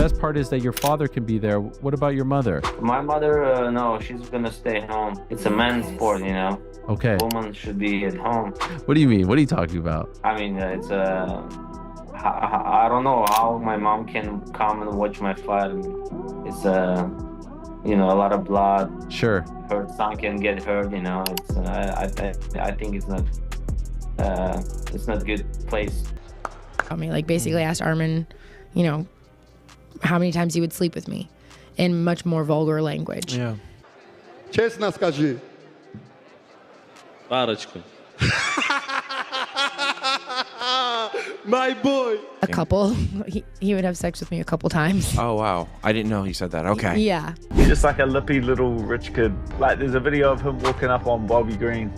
best part is that your father can be there. What about your mother? My mother, no, she's gonna stay home. It's a man's sport, you know. Okay. Woman should be at home. What do you mean? What are you talking about? I mean, it's I don't know how my mom can come and watch my fight. It's you know, a lot of blood. Sure. Her son can get hurt, you know. It's I think it's not good place. I mean, like, basically asked Armin, you know, how many times he would sleep with me in much more vulgar language. Yeah. Честно скажи. Парочку. My boy. A couple. He would have sex with me a couple times. Oh, wow. I didn't know he said that. Okay. Yeah. He's just like a lippy little rich kid. Like, there's a video of him walking up on Bobby Green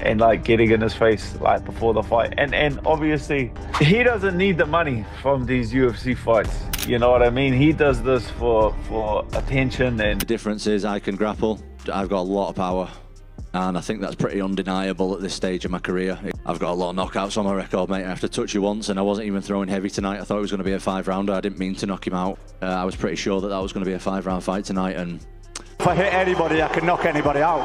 and like getting in his face like before the fight. And obviously he doesn't need the money from these UFC fights. You know what I mean? He does this for attention. And The difference is I can grapple. I've got a lot of power. And I think that's pretty undeniable at this stage of my career. I've got a lot of knockouts on my record, mate. I have to touch you once, and I wasn't even throwing heavy tonight. I thought it was going to be a 5-rounder. I didn't mean to knock him out. I was pretty sure that was going to be a 5-round fight tonight. And if I hit anybody, I can knock anybody out.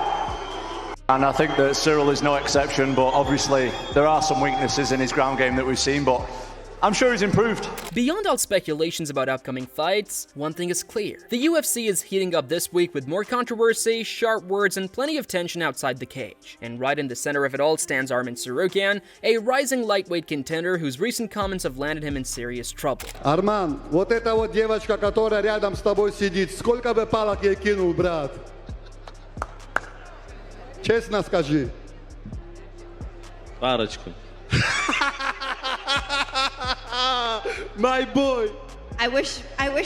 And I think that Cyril is no exception, but obviously there are some weaknesses in his ground game that we've seen, but I'm sure he's improved. Beyond all speculations about upcoming fights, one thing is clear. The UFC is heating up this week with more controversy, sharp words, and plenty of tension outside the cage. And right in the center of it all stands Armin Tsarukyan, a rising lightweight contender whose recent comments have landed him in serious trouble. Арман, вот эта вот девочка, которая рядом с тобой сидит, сколько бы палок ей кинул, брат? Честно скажи. Парочку. My boy. I wish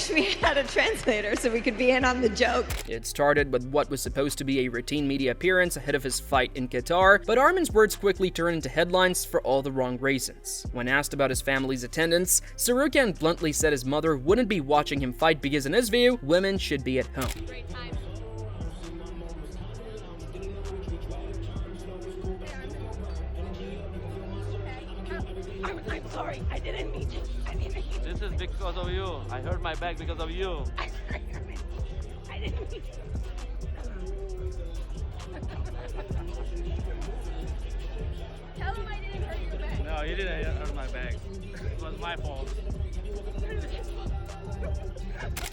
we had a translator so we could be in on the joke. It started with what was supposed to be a routine media appearance ahead of his fight in Qatar, but Armin's words quickly turned into headlines for all the wrong reasons. When asked about his family's attendance, Tsarukyan bluntly said his mother wouldn't be watching him fight because in his view, women should be at home. I'm sorry, I didn't mean to. This is because of you. I hurt my back because of you. I didn't mean to. Tell him I didn't hurt your back. No, you didn't hurt my back. It was my fault.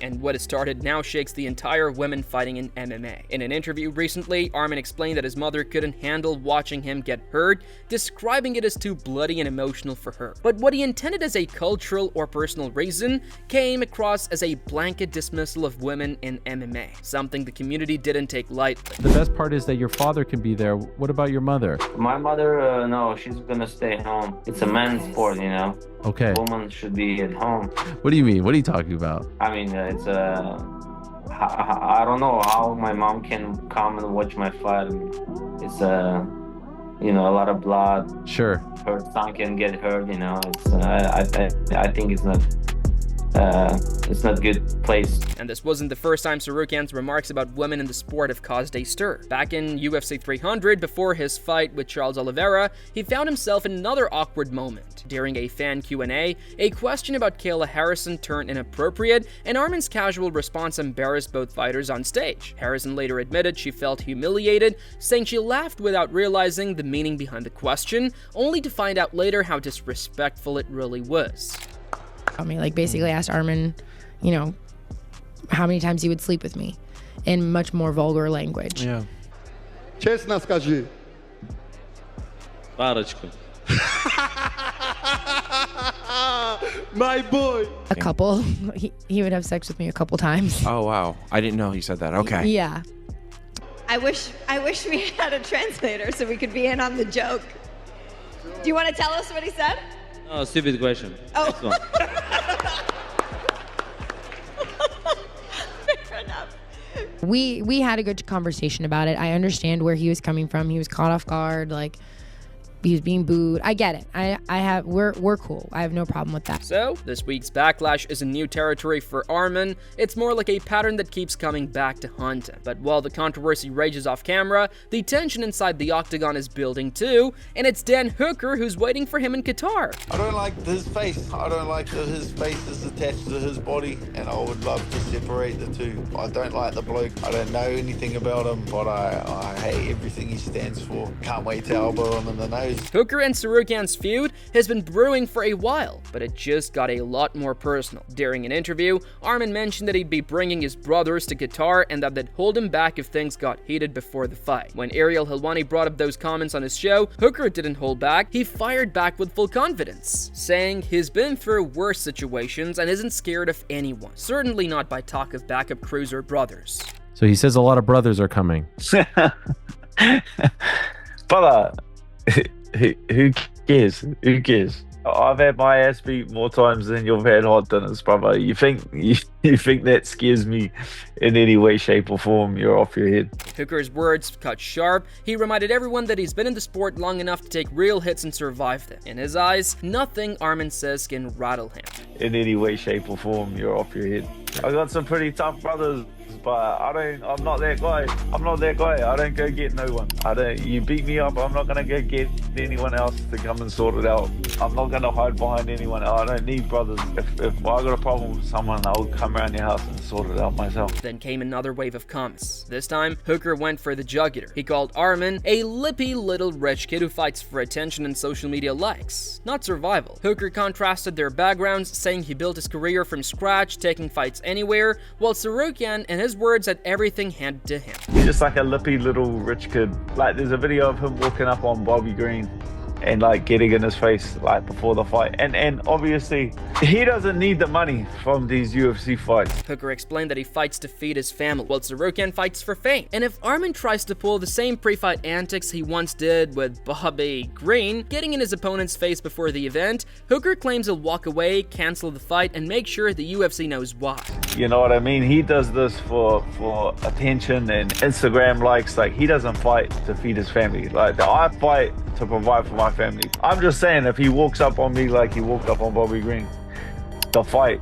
And what has started now shakes the entire women fighting in MMA. In an interview recently, Armin explained that his mother couldn't handle watching him get hurt, describing it as too bloody and emotional for her. But what he intended as a cultural or personal reason came across as a blanket dismissal of women in MMA, something the community didn't take lightly. The best part is that your father can be there. What about your mother? My mother, no, she's gonna stay home. It's a man's sport, you know. Okay. Woman should be at home. What do you mean? What are you talking about? I mean, it's I don't know how my mom can come and watch my fight. It's you know, a lot of blood. Sure. Her son can get hurt, you know. It's I think it's not good place. And this wasn't the first time Tsarukyan's remarks about women in the sport have caused a stir. Back in UFC 300, before his fight with Charles Oliveira, he found himself in another awkward moment. During a fan Q&A, a question about Kayla Harrison turned inappropriate, and Armin's casual response embarrassed both fighters on stage. Harrison later admitted she felt humiliated, saying she laughed without realizing the meaning behind the question, only to find out later how disrespectful it really was. I mean, like, basically asked Armin, you know, how many times he would sleep with me in much more vulgar language. Yeah. Честно скажи. Парочку. My boy. A couple. He would have sex with me a couple times. Oh, wow. I didn't know he said that. Okay. Yeah. I wish we had a translator so we could be in on the joke. Do you want to tell us what he said? Oh, stupid question. Oh. Next one. Fair enough. We had a good conversation about it. I understand where he was coming from. He was caught off guard. Like, He was being booed. I get it. We're cool. I have no problem with that. So, this week's backlash isn't new territory for Armin. It's more like a pattern that keeps coming back to haunt him. But while the controversy rages off camera, the tension inside the octagon is building too, and it's Dan Hooker who's waiting for him in Qatar. I don't like his face. I don't like that his face is attached to his body, and I would love to separate the two. I don't like the bloke. I don't know anything about him, but I hate everything he stands for. Can't wait to elbow him in the nose. Hooker and Sarukian's feud has been brewing for a while, but it just got a lot more personal. During an interview, Armin mentioned that he'd be bringing his brothers to Qatar and that they'd hold him back if things got heated before the fight. When Ariel Helwani brought up those comments on his show, Hooker didn't hold back. He fired back with full confidence, saying he's been through worse situations and isn't scared of anyone, certainly not by talk of backup crews or brothers. So he says a lot of brothers are coming. But who cares? Who cares? I've had my ass beat more times than you've had hot dinners, brother. You think that scares me in any way, shape, or form? You're off your head. Hooker's words cut sharp. He reminded everyone that he's been in the sport long enough to take real hits and survive them. In his eyes, nothing Armin says can rattle him. In any way, shape, or form, you're off your head. I got some pretty tough brothers, but I'm not that guy. I'm not that guy. I don't go get no one. You beat me up, I'm not gonna go get anyone else to come and sort it out. I'm not gonna hide behind anyone. I don't need brothers. If I got a problem with someone, I'll come around your house and sort it out myself. Then came another wave of comments. This time, Hooker went for the jugular. He called Armin a lippy little rich kid who fights for attention and social media likes, not survival. Hooker contrasted their backgrounds, saying he built his career from scratch, taking fights anywhere, while Sarukian, in his words, had everything handed to him. He's just like a lippy little rich kid. Like, there's a video of him walking up on Bobby Green and like getting in his face like before the fight, and obviously he doesn't need the money from these UFC fights. Hooker explained that he fights to feed his family, while Sarukian fights for fame. And if Armin tries to pull the same pre-fight antics he once did with Bobby Green, getting in his opponent's face before the event, Hooker claims he'll walk away, cancel the fight, and make sure the UFC knows why. You know what I mean? He does this for attention and Instagram likes. Like, he doesn't fight to feed his family. Like, I fight to provide for my family. I'm just saying, if he walks up on me like he walked up on Bobby Green, the fight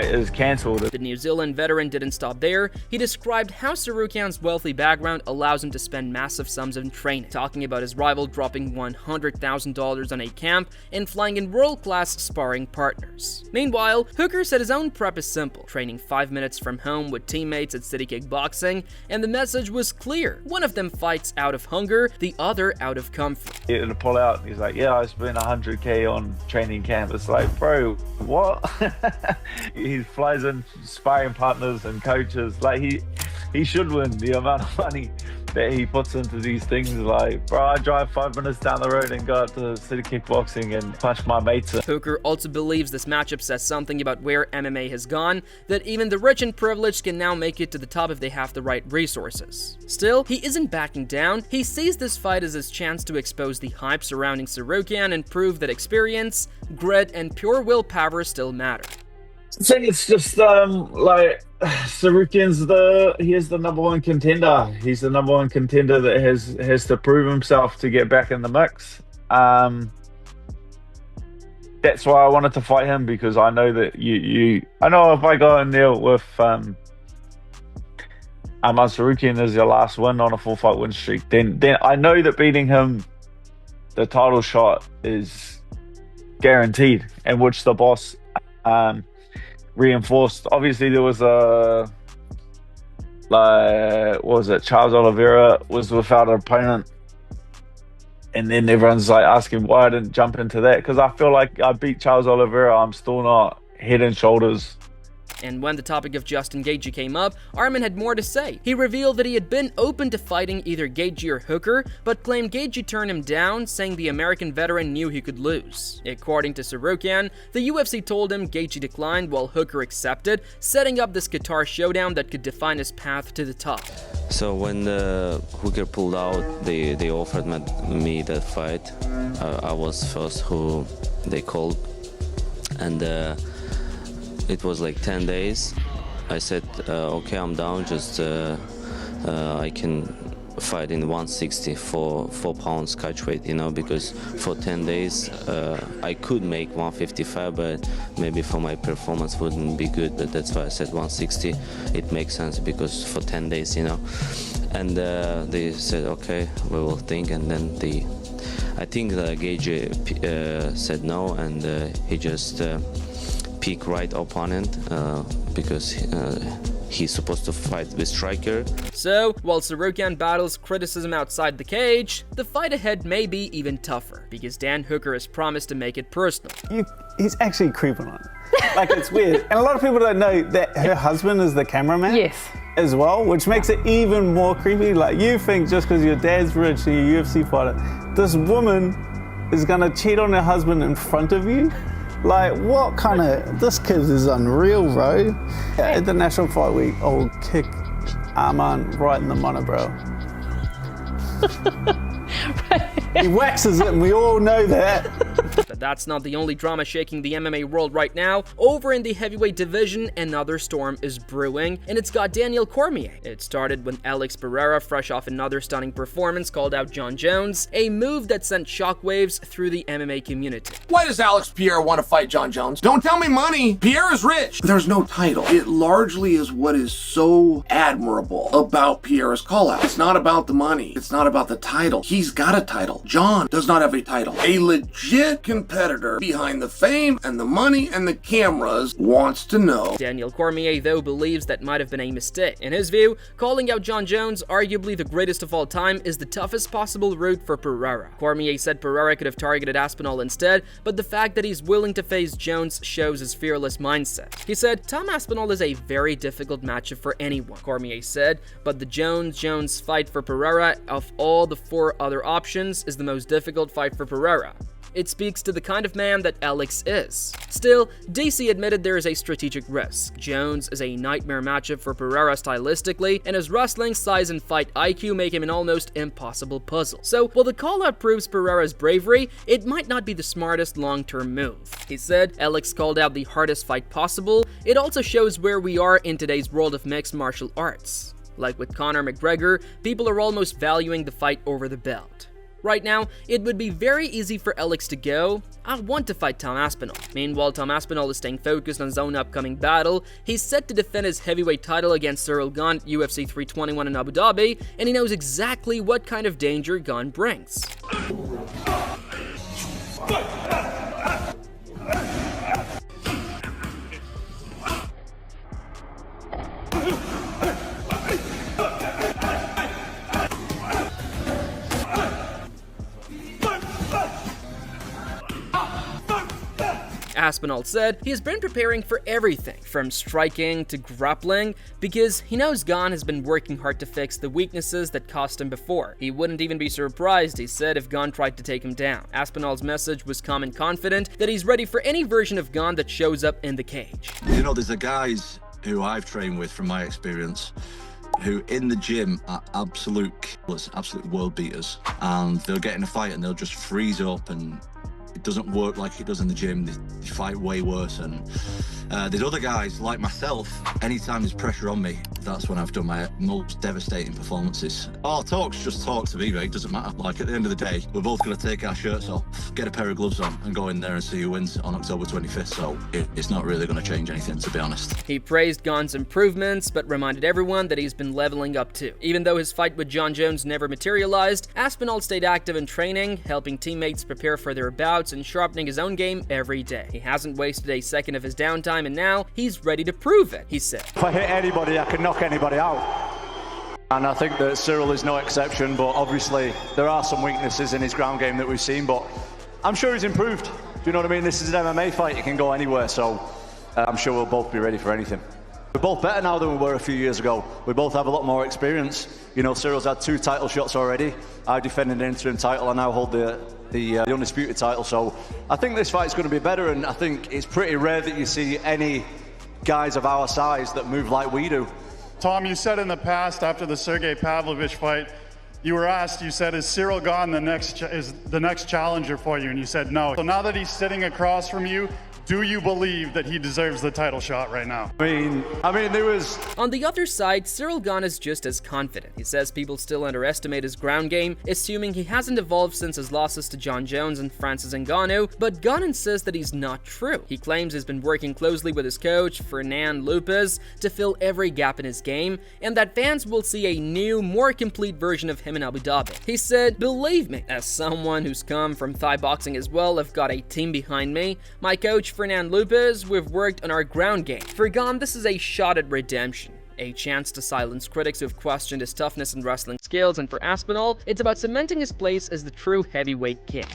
is cancelled. The New Zealand veteran didn't stop there. He described how Sarukian's wealthy background allows him to spend massive sums in training, talking about his rival dropping $100,000 on a camp and flying in world-class sparring partners. Meanwhile, Hooker said his own prep is simple, training 5 minutes from home with teammates at City Kickboxing, and the message was clear. One of them fights out of hunger, the other out of comfort. He had to pull out. He's like, yeah, I spent $100K on training camp. It's like, bro, what? He flies in sparring partners and coaches. Like, he should win the amount of money that he puts into these things. Like, bro, I drive 5 minutes down the road and go out to City Kickboxing and punch my mates. Hooker also believes this matchup says something about where MMA has gone, that even the rich and privileged can now make it to the top if they have the right resources. Still, he isn't backing down. He sees this fight as his chance to expose the hype surrounding Sarukian and prove that experience, grit, and pure willpower still matter. I think it's just like Sarukian's the #1 contender. He's the #1 contender that has to prove himself to get back in the mix. That's why I wanted to fight him, because I know that I know if I go in there with Sarukian as your last win on a 4-fight win streak, then I know that beating him, the title shot is guaranteed, and which the boss reinforced. Obviously, there was Charles Oliveira was without an opponent, and then everyone's like asking why I didn't jump into that, because I feel like I beat Charles Oliveira. I'm still not head and shoulders. And when the topic of Justin Gaethje came up, Armin had more to say. He revealed that he had been open to fighting either Gaethje or Hooker, but claimed Gaethje turned him down, saying the American veteran knew he could lose. According to Sarukian, the UFC told him Gaethje declined while Hooker accepted, setting up this Qatar showdown that could define his path to the top. So when Hooker pulled out, they offered me that fight. I was first who they called, and it was like 10 days. I said, okay, I'm down, just I can fight in 160 for 4 pounds catch weight, you know, because for 10 days I could make 155, but maybe for my performance wouldn't be good. But that's why I said 160. It makes sense because for 10 days, you know. And they said, okay, we will think. And then I think Gage said no, and he just picked right opponent because he's supposed to fight with striker. So, while Tsarukyan battles criticism outside the cage, the fight ahead may be even tougher, because Dan Hooker has promised to make it personal. He's actually creeping on her. Like, it's weird. And a lot of people don't know that her husband is the cameraman. Yes. As well, which makes it even more creepy. Like, you think just because your dad's rich and you're a UFC fighter, this woman is gonna cheat on her husband in front of you? Like, what kind of, this kid is unreal, bro. At the National Fight Week, I'll kick Arman right in the monobrow. He waxes it, and we all know that. But that's not the only drama shaking the MMA world right now. Over in the heavyweight division, another storm is brewing, and it's got Daniel Cormier. It started when Alex Pereira, fresh off another stunning performance, called out Jon Jones, a move that sent shockwaves through the MMA community. Why does Alex Pereira want to fight Jon Jones? Don't tell me money. Pereira's rich. There's no title. It largely is what is so admirable about Pereira's call-out. It's not about the money. It's not about the title. He's got a title. Jon does not have a title. A legit competitor behind the fame and the money and the cameras wants to know. Daniel Cormier, though, believes that might have been a mistake. In his view, calling out Jon Jones, arguably the greatest of all time, is the toughest possible route for Pereira. Cormier said Pereira could have targeted Aspinall instead, but the fact that he's willing to face Jones shows his fearless mindset. He said, Tom Aspinall is a very difficult matchup for anyone, Cormier said, but the Jones fight for Pereira, of all the 4 other options, is the most difficult fight for Pereira. It speaks to the kind of man that Alex is. Still, DC admitted there is a strategic risk. Jones is a nightmare matchup for Pereira stylistically, and his wrestling, size, and fight IQ make him an almost impossible puzzle. So, while the call-out proves Pereira's bravery, it might not be the smartest long-term move. He said, Alex called out the hardest fight possible. It also shows where we are in today's world of mixed martial arts. Like with Conor McGregor, people are almost valuing the fight over the belt. Right now, it would be very easy for Alex to go, I want to fight Tom Aspinall. Meanwhile, Tom Aspinall is staying focused on his own upcoming battle. He's set to defend his heavyweight title against Cyril Gane at UFC 321 in Abu Dhabi, and he knows exactly what kind of danger Gane brings. Aspinall said he has been preparing for everything, from striking to grappling, because he knows Gane has been working hard to fix the weaknesses that cost him before. He wouldn't even be surprised, he said, if Gane tried to take him down. Aspinall's message was calm and confident that he's ready for any version of Gane that shows up in the cage. You know, there's the guys who I've trained with, from my experience, who in the gym are absolute killers, absolute world beaters, and they'll get in a fight and they'll just freeze up, and it doesn't work like it does in the gym. They fight way worse. And there's other guys like myself, anytime there's pressure on me, that's when I've done my most devastating performances. Oh, talk's just talk to me, right? It doesn't matter. Like, at the end of the day, we're both going to take our shirts off, get a pair of gloves on, and go in there and see who wins on October 25th. So it's not really going to change anything, to be honest. He praised Gane's improvements, but reminded everyone that he's been leveling up too. Even though his fight with Jon Jones never materialized, Aspinall stayed active in training, helping teammates prepare for their bouts and sharpening his own game every day. He hasn't wasted a second of his downtime, and now he's ready to prove it, he said. If I hit anybody, I can knock anybody out. And I think that Cyril is no exception, but obviously there are some weaknesses in his ground game that we've seen, but I'm sure he's improved. Do you know what I mean? This is an MMA fight, it can go anywhere, so I'm sure we'll both be ready for anything. We're both better now than we were a few years ago. We both have a lot more experience. You know, Cyril's had 2 title shots already. I defended the interim title, I now hold the undisputed title, so I think this fight's going to be better, and I think it's pretty rare that you see any guys of our size that move like we do. Tom, you said in the past, after the Sergey Pavlovich fight, you were asked, you said, is Cyril Gane the next challenger for you? And you said no. So now that he's sitting across from you, Do you believe that he deserves the title shot right now? I mean, there was... On the other side, Ciryl Gane is just as confident. He says people still underestimate his ground game, assuming he hasn't evolved since his losses to Jon Jones and Francis Ngannou, but Gane insists that he's not true. He claims he's been working closely with his coach, Fernand Lopez, to fill every gap in his game, and that fans will see a new, more complete version of him in Abu Dhabi. He said, "Believe me, as someone who's come from Thai boxing as well, I've got a team behind me. My coach, Fernand Lopez, we've worked on our ground game." For Gane, this is a shot at redemption, a chance to silence critics who've questioned his toughness and wrestling skills, and for Aspinall, it's about cementing his place as the true heavyweight king.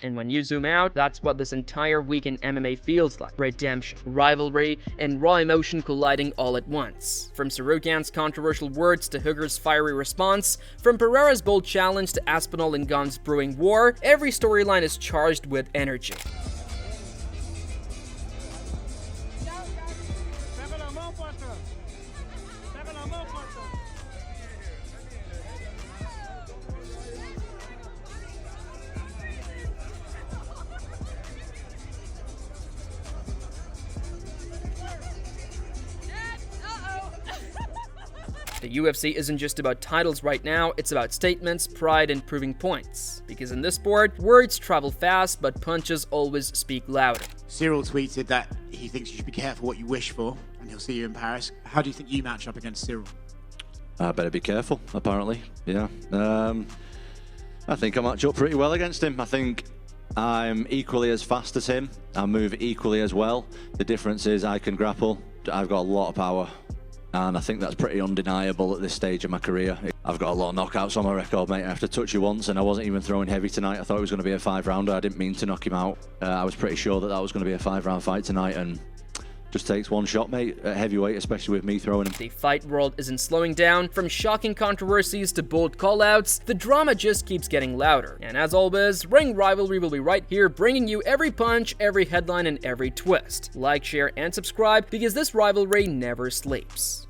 And when you zoom out, that's what this entire week in MMA feels like. Redemption, rivalry, and raw emotion colliding all at once. From Sarukian's controversial words to Hooker's fiery response, from Pereira's bold challenge to Aspinall and Gane's brewing war, every storyline is charged with energy. The UFC isn't just about titles right now, it's about statements, pride, and proving points. Because in this sport, words travel fast, but punches always speak louder. Ciryl tweeted that he thinks you should be careful what you wish for, and he'll see you in Paris. How do you think you match up against Ciryl? I better be careful, apparently. Yeah. I think I match up pretty well against him. I think I'm equally as fast as him. I move equally as well. The difference is I can grapple. I've got a lot of power. And I think that's pretty undeniable at this stage of my career. I've got a lot of knockouts on my record, mate. I have to touch you once, and I wasn't even throwing heavy tonight. I thought it was going to be a 5-rounder. I didn't mean to knock him out. I was pretty sure that that was going to be a 5-round fight tonight, and just takes one shot, mate, at heavyweight, especially with me throwing him. The fight world isn't slowing down. From shocking controversies to bold callouts, the drama just keeps getting louder. And as always, Ring Rivalry will be right here, bringing you every punch, every headline, and every twist. Like, share, and subscribe, because this rivalry never sleeps.